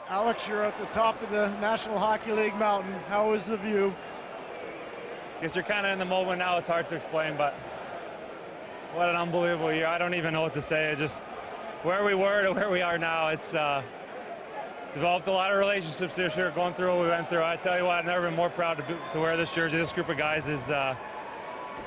Alex, you're at the top of the National Hockey League mountain. How is the view? Guess you're kind of in the moment now. It's hard to explain, but what an unbelievable year. I don't even know what to say. Just where we were to where we are now. It's developed a lot of relationships this year, going through what we went through. I tell you what, I've never been more proud to wear this jersey. This group of guys is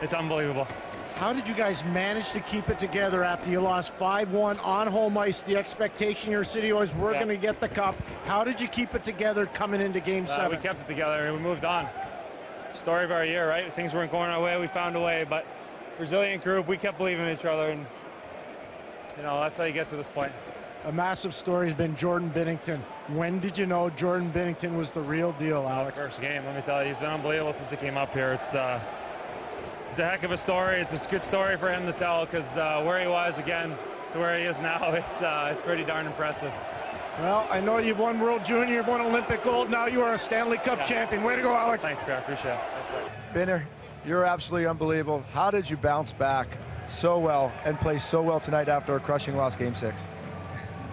it's unbelievable. How did you guys manage to keep it together after you lost 5-1 on home ice? The expectation in your city was we're going to get the cup. How did you keep it together coming into Game 7? We kept it together and we moved on. Story of our year, right? Things weren't going our way. We found a way, but resilient group. We kept believing in each other, and you know that's how you get to this point. A massive story has been Jordan Binnington. When did you know Jordan Binnington was the real deal, Alex? First game, let me tell you, he's been unbelievable since he came up here. It's a heck of a story. It's a good story for him to tell because where he was again to where he is now, it's pretty darn impressive. Well, I know you've won World Junior, you've won Olympic gold. Now you are a Stanley Cup champion. Way to go, Alex. Thanks, Pierre. Appreciate it. Binner, you're absolutely unbelievable. How did you bounce back so well and play so well tonight after a crushing loss Game 6?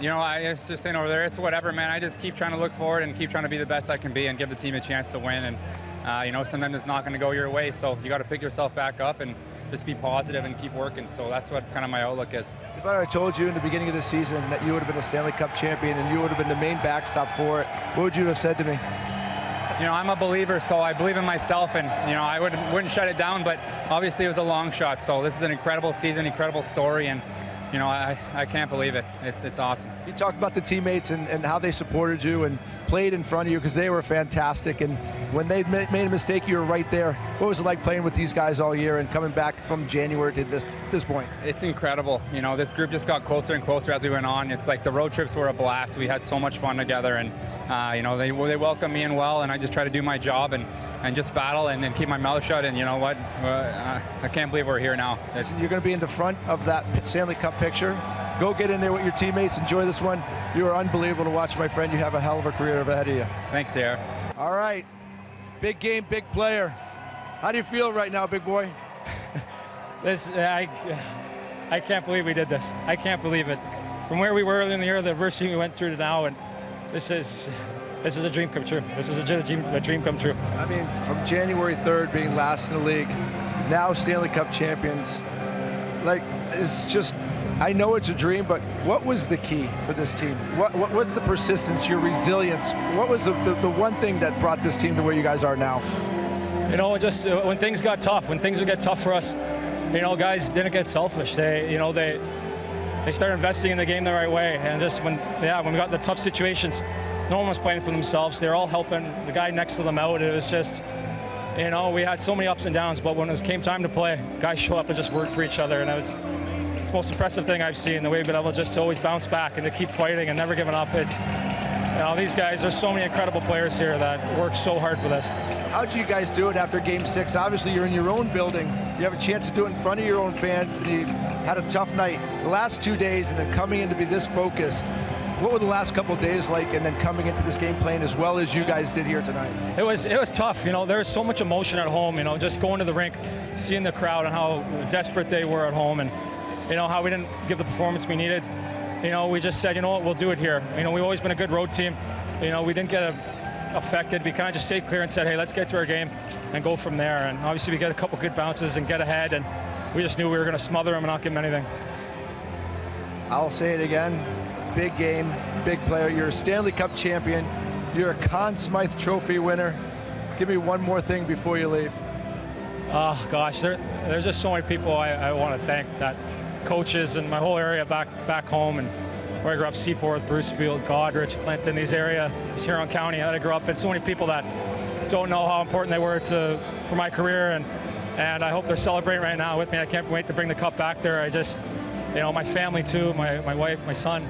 You know, it's just saying over there, it's whatever, man. I just keep trying to look forward and keep trying to be the best I can be and give the team a chance to win. And, you know, sometimes it's not going to go your way, so you got to pick yourself back up and just be positive and keep working. So that's what kind of my outlook is. If I told you in the beginning of the season that you would have been a Stanley Cup champion and you would have been the main backstop for it, what would you have said to me? You know, I'm a believer, so I believe in myself, and, you know, I wouldn't shut it down, but obviously it was a long shot. So this is an incredible season, incredible story, and, you know, I can't believe it. It's awesome. You talked about the teammates and how they supported you and played in front of you because they were fantastic. And when they made a mistake, you were right there. What was it like playing with these guys all year and coming back from January to this point? It's incredible. You know, this group just got closer and closer as we went on. It's like the road trips were a blast. We had so much fun together, and you know, they welcomed me in well, and I just try to do my job and just battle and keep my mouth shut. And you know what? I can't believe we're here now. You're going to be in the front of that Stanley Cup picture. Go get in there with your teammates. Enjoy this one. You are unbelievable to watch, my friend. You have a hell of a career ahead of you. Thanks, Sarah. All right. Big game, big player. How do you feel right now, big boy? I can't believe we did this. I can't believe it. From where we were earlier in the year, the adversity we went through to now, and this is a dream come true. This is a dream come true. I mean, from January 3rd being last in the league, now Stanley Cup champions. Like, it's just, I know it's a dream, but what was the key for this team? What's the persistence, your resilience? What was the one thing that brought this team to where you guys are now? You know, just when things got tough, when things would get tough for us, you know, guys didn't get selfish. They started investing in the game the right way. And just when we got the tough situations, no one was playing for themselves. They were all helping the guy next to them out. It was just, you know, we had so many ups and downs, but when it came time to play, guys show up and just work for each other. And it's the most impressive thing I've seen, the way we've been able just to always bounce back and to keep fighting and never giving up. It's, you know, these guys, there's so many incredible players here that work so hard for this. How did you guys do it after Game 6? Obviously, you're in your own building. You have a chance to do it in front of your own fans, and you had a tough night. The last 2 days, and then coming in to be this focused, what were the last couple of days like, and then coming into this game playing as well as you guys did here tonight? It was tough. You know, there was so much emotion at home. You know, just going to the rink, seeing the crowd and how desperate they were at home, and you know how we didn't give the performance we needed. You know, we just said, you know what, we'll do it here. You know, we've always been a good road team. You know, we didn't get affected. We kind of just stayed clear and said, hey, let's get to our game and go from there. And obviously we get a couple good bounces and get ahead, and we just knew we were going to smother them and not give them anything. I'll say it again. Big game, big player. You're a Stanley Cup champion. You're a Conn Smythe Trophy winner. Give me one more thing before you leave. Oh, gosh, there's just so many people I want to thank, that coaches and my whole area back home, and where I grew up, Seaforth, Brucefield, Goderich, Clinton, these areas, Huron County that I grew up in. So many people that don't know how important they were for my career, and I hope they're celebrating right now with me. I can't wait to bring the cup back there. I just, you know, my family too, my wife, my son.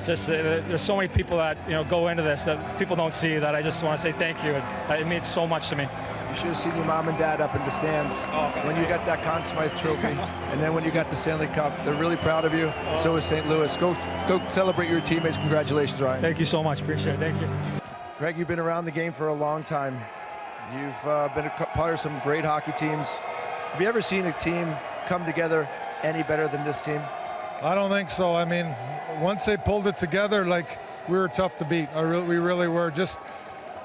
Just there's so many people that, you know, go into this that people don't see, that I just want to say thank you. It means so much to me. You should have seen your mom and dad up in the stands when you got that Conn Smythe Trophy, and then when you got the Stanley Cup. They're really proud of you. So is St. Louis. Go celebrate your teammates. Congratulations, Ryan. Thank you so much. Appreciate it. Thank you. Greg, you've been around the game for a long time. You've been a part of some great hockey teams. Have you ever seen a team come together any better than this team? I don't think so. I mean, once they pulled it together, like we were tough to beat. We really were. Just,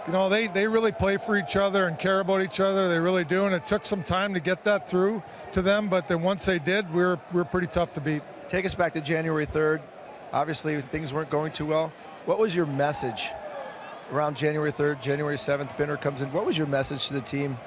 you know, they really play for each other and care about each other. They really do, and it took some time to get that through to them. But then once they did, we were pretty tough to beat. Take us back to January 3rd. Obviously, things weren't going too well. What was your message around January 3rd, January 7th? Binner comes in. What was your message to the team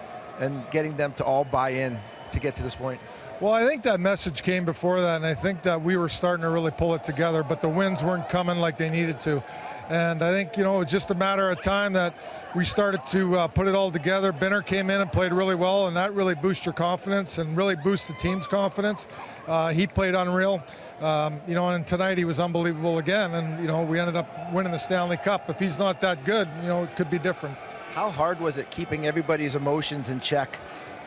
and getting them to all buy in to get to this point? Well, I think that message came before that, and I think that we were starting to really pull it together, but the wins weren't coming like they needed to. And I think, you know, it was just a matter of time that we started to put it all together. Binner came in and played really well, and that really boosted your confidence and really boosted the team's confidence. He played unreal. You know, and tonight he was unbelievable again, and, you know, we ended up winning the Stanley Cup. If he's not that good, you know, it could be different. How hard was it keeping everybody's emotions in check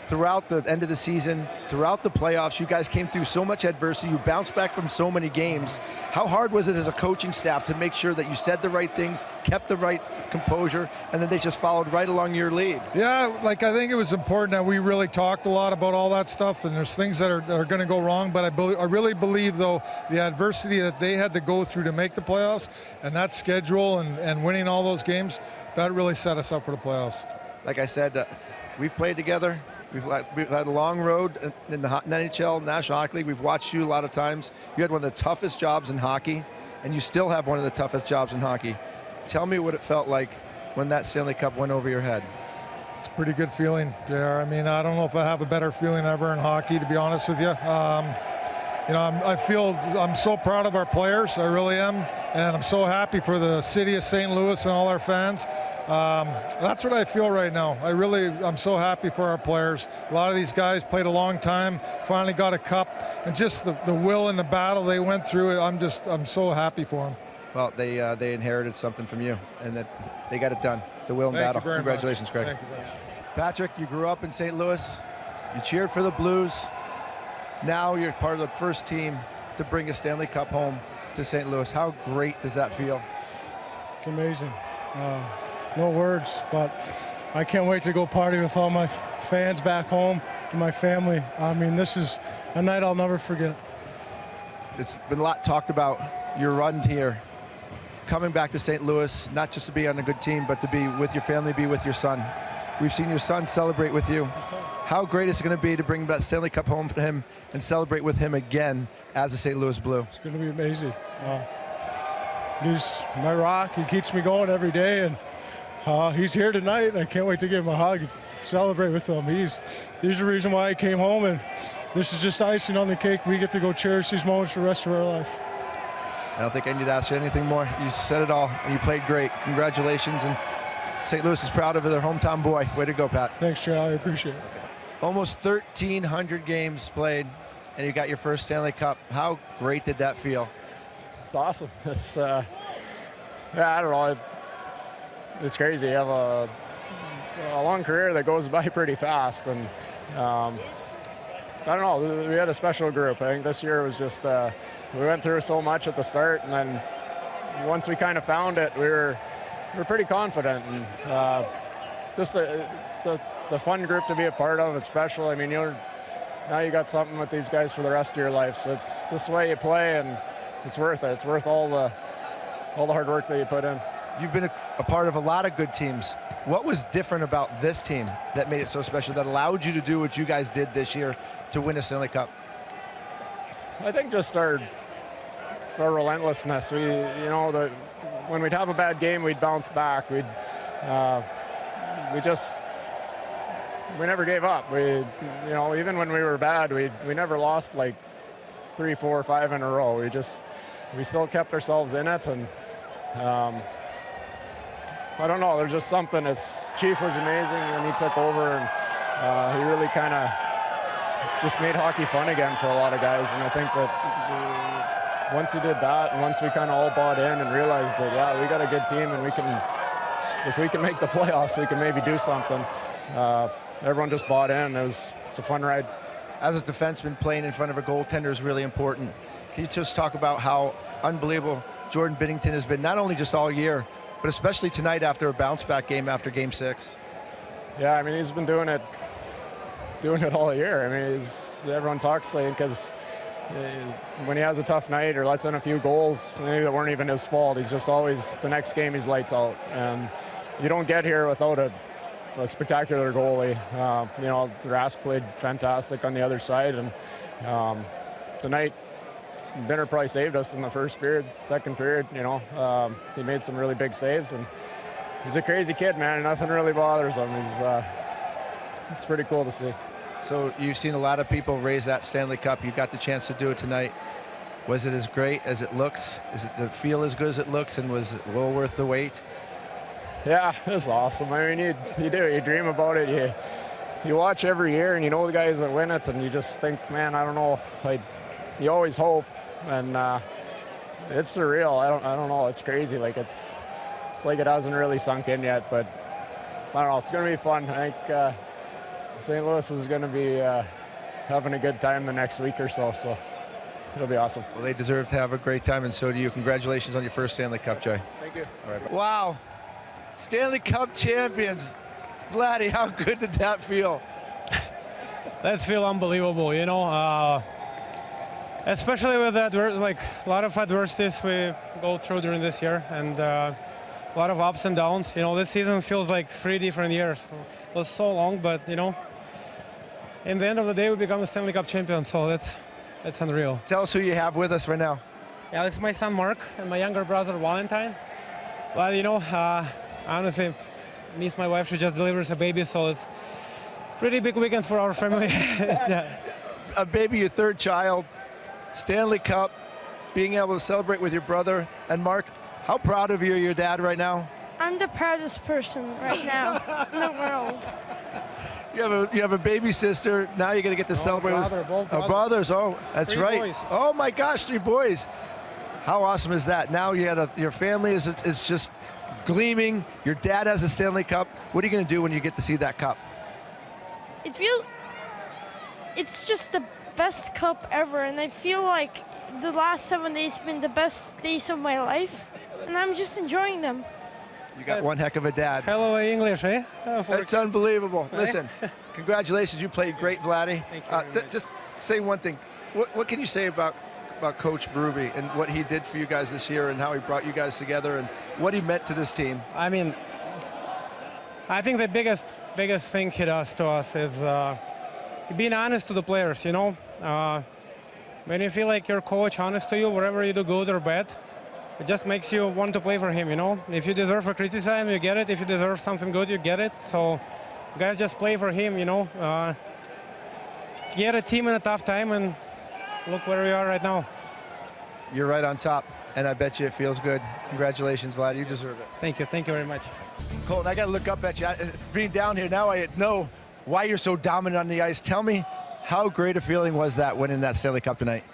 throughout the end of the season, throughout the playoffs? You guys came through so much adversity. You bounced back from so many games. How hard was it as a coaching staff to make sure that you said the right things, kept the right composure, and then they just followed right along your lead? Yeah, like, I think it was important that we really talked a lot about all that stuff, and there's things that are going to go wrong, but I really believe, though, the adversity that they had to go through to make the playoffs, and that schedule and winning all those games, that really set us up for the playoffs. Like I said, we've played together. We've had a long road in the NHL, National Hockey League. We've watched you a lot of times. You had one of the toughest jobs in hockey, and you still have one of the toughest jobs in hockey. Tell me what it felt like when that Stanley Cup went over your head. It's a pretty good feeling, JR. I mean, I don't know if I have a better feeling ever in hockey, to be honest with you. You know, I feel I'm so proud of our players. I really am, and I'm so happy for the city of St. Louis and all our fans. That's what I feel right now. I'm so happy for our players. A lot of these guys played a long time, finally got a cup, and just the will and the battle they went through. I'm so happy for them. Well, they inherited something from you, and that they got it done. The will and battle. Congratulations, Craig. Thank you very much. Patrick, you grew up in St. Louis. You cheered for the Blues. Now you're part of the first team to bring a Stanley Cup home to St. Louis. How great does that feel? It's amazing. No words, but I can't wait to go party with all my fans back home and my family. I mean, this is a night I'll never forget. It's been a lot talked about your run here, coming back to St. Louis, not just to be on a good team, but to be with your family, be with your son. We've seen your son celebrate with you. How great is it going to be to bring that Stanley Cup home to him and celebrate with him again as a St. Louis Blue? It's going to be amazing. He's my rock. He keeps me going every day, and he's here tonight, and I can't wait to give him a hug and celebrate with him. He's the reason why I came home, and this is just icing on the cake. We get to go cherish these moments for the rest of our life. I don't think I need to ask you anything more. You said it all, and you played great. Congratulations, and St. Louis is proud of their hometown boy. Way to go, Pat. Thanks, Charlie. I appreciate it. Almost 1,300 games played, and you got your first Stanley Cup. How great did that feel? It's awesome. It's I don't know. It's crazy. You have a long career that goes by pretty fast, and I don't know. We had a special group. I think this year was just we went through so much at the start, and then once we kind of found it, we were pretty confident, and it's a fun group to be a part of. It's special. I mean, now you got something with these guys for the rest of your life. So it's this way you play, and it's worth it. It's worth all the hard work that you put in. You've been a part of a lot of good teams. What was different about this team that made it so special, that allowed you to do what you guys did this year to win a Stanley Cup? I think just our relentlessness. When we'd have a bad game, we'd bounce back. We never gave up. Even when we were bad, we never lost like 3, 4, 5 in a row. We still kept ourselves in it, and I don't know. There's just something. Chief was amazing when he took over, and he really kind of just made hockey fun again for a lot of guys. And I think that once he did that, and once we kind of all bought in and realized that, yeah, we got a good team, and if we can make the playoffs, we can maybe do something. Everyone just bought in. It's a fun ride. As a defenseman, playing in front of a goaltender is really important. Can you just talk about how unbelievable Jordan Binnington has been, not only just all year, but especially tonight after a bounce-back game after Game 6? Yeah, I mean, he's been doing it all year. I mean, everyone talks, because when he has a tough night or lets in a few goals, maybe that weren't even his fault. He's just always, the next game he's lights out. And you don't get here without a spectacular goalie. You know, Rask played fantastic on the other side, and tonight, Binner probably saved us in the first period, second period. You know, he made some really big saves, and he's a crazy kid, man. Nothing really bothers him. It's pretty cool to see. So you've seen a lot of people raise that Stanley Cup. You got the chance to do it tonight. Was it as great as it looks? Is it the feel as good as it looks, and was it well worth the wait? Yeah, it's awesome. I mean, you do. You dream about it. You watch every year, and you know the guys that win it, and you just think, man, I don't know. Like, you always hope, and it's surreal. I don't know. It's crazy. Like it's like it hasn't really sunk in yet, but I don't know. It's gonna be fun. I think St. Louis is gonna be having a good time the next week or so. So it'll be awesome. Well, they deserve to have a great time, and so do you. Congratulations on your first Stanley Cup, Jay. Thank you. All right. Wow. Stanley Cup champions. Vladdy, how good did that feel? That feel unbelievable, you know, especially with that, like a lot of adversities we go through during this year, and a lot of ups and downs. You know, this season feels like 3 different years. It was so long, but you know, in the end of the day, we become a Stanley Cup champion. So that's unreal. Tell us who you have with us right now. Yeah, this is my son Mark and my younger brother Valentine. Well, you know, honestly, me, my wife, she just delivers a baby, so it's pretty big weekend for our family. Yeah. A baby, your third child, Stanley Cup, being able to celebrate with your brother. And Mark, how proud of you your dad right now? I'm the proudest person right now in the world. You have a baby sister. Now you're going to get to celebrate with both brothers. Oh, that's 3 right. boys. Oh my gosh, 3 boys. How awesome is that? Now your family is just gleaming. Your dad has a Stanley Cup. What are you going to do when you get to see that cup? It's just the best cup ever, and I feel like the last 7 days have been the best days of my life, and I'm just enjoying them. You got one heck of a dad. Hello, English, eh? That's unbelievable. Listen, congratulations. You played great, Vladdy. Thank you very much. Just say one thing. What can you say about Coach Berube and what he did for you guys this year and how he brought you guys together and what he meant to this team? I mean, I think the biggest thing he does to us is being honest to the players, you know. When you feel like your coach honest to you, wherever you do good or bad, it just makes you want to play for him, you know. If you deserve a criticism, you get it. If you deserve something good, you get it. So guys just play for him, you know. Get a team in a tough time, and look where we are right now. You're right on top, and I bet you it feels good. Congratulations, Vlad. You deserve it. Thank you very much. Colton, I got to look up at you. Being down here now, I know why you're so dominant on the ice. Tell me, how great a feeling was that winning that Stanley Cup tonight?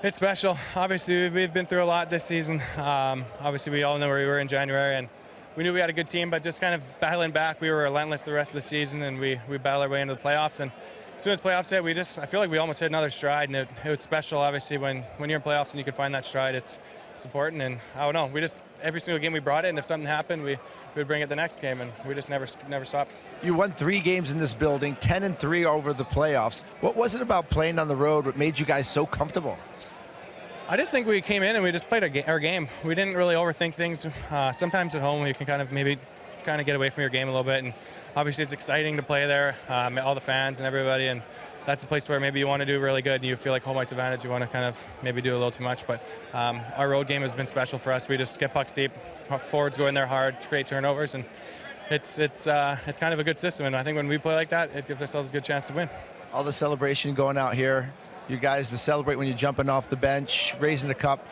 It's special. Obviously, we've been through a lot this season. Obviously, we all know where we were in January, and we knew we had a good team, but just kind of battling back, we were relentless the rest of the season, and we battled our way into the playoffs. And as soon as playoffs hit, I feel like we almost hit another stride, and it was special, obviously, when you're in playoffs and you can find that stride, it's important. And I don't know, every single game we brought it, and if something happened, we'd bring it the next game, and we just never stopped. You won 3 games in this building, 10-3 over the playoffs. What was it about playing on the road what made you guys so comfortable? I just think we came in and we just played our game. We didn't really overthink things. Sometimes at home you can kind of get away from your game a little bit, and obviously it's exciting to play there, all the fans and everybody, and that's a place where maybe you want to do really good and you feel like home ice advantage, you want to kind of maybe do a little too much, but our road game has been special for us. We just get pucks deep, our forwards go in there hard, create turnovers, and it's kind of a good system, and I think when we play like that, it gives ourselves a good chance to win. All the celebration going out here, you guys to celebrate when you're jumping off the bench, raising the cup.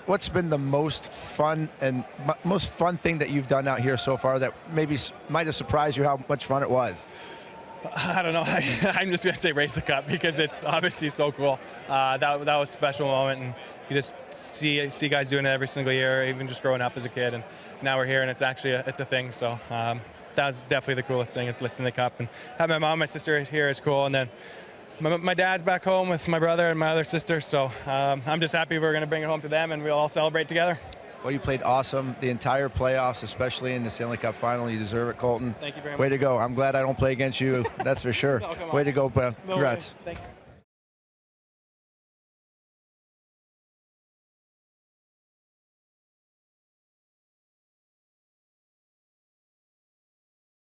What's been the most fun thing that you've done out here so far that maybe might have surprised you how much fun it was? I don't know. I'm just going to say raise the cup because it's obviously so cool. That was a special moment, and you just see guys doing it every single year, even just growing up as a kid, and now we're here, and it's a thing. So that was definitely the coolest thing, is lifting the cup, and having my mom and my sister here is cool, and then my dad's back home with my brother and my other sister, so I'm just happy we're going to bring it home to them and we'll all celebrate together. Well, you played awesome the entire playoffs, especially in the Stanley Cup Final. You deserve it, Colton. Thank you very much. Way to go. I'm glad I don't play against you, that's for sure. No, way to go, Congrats. Thank you.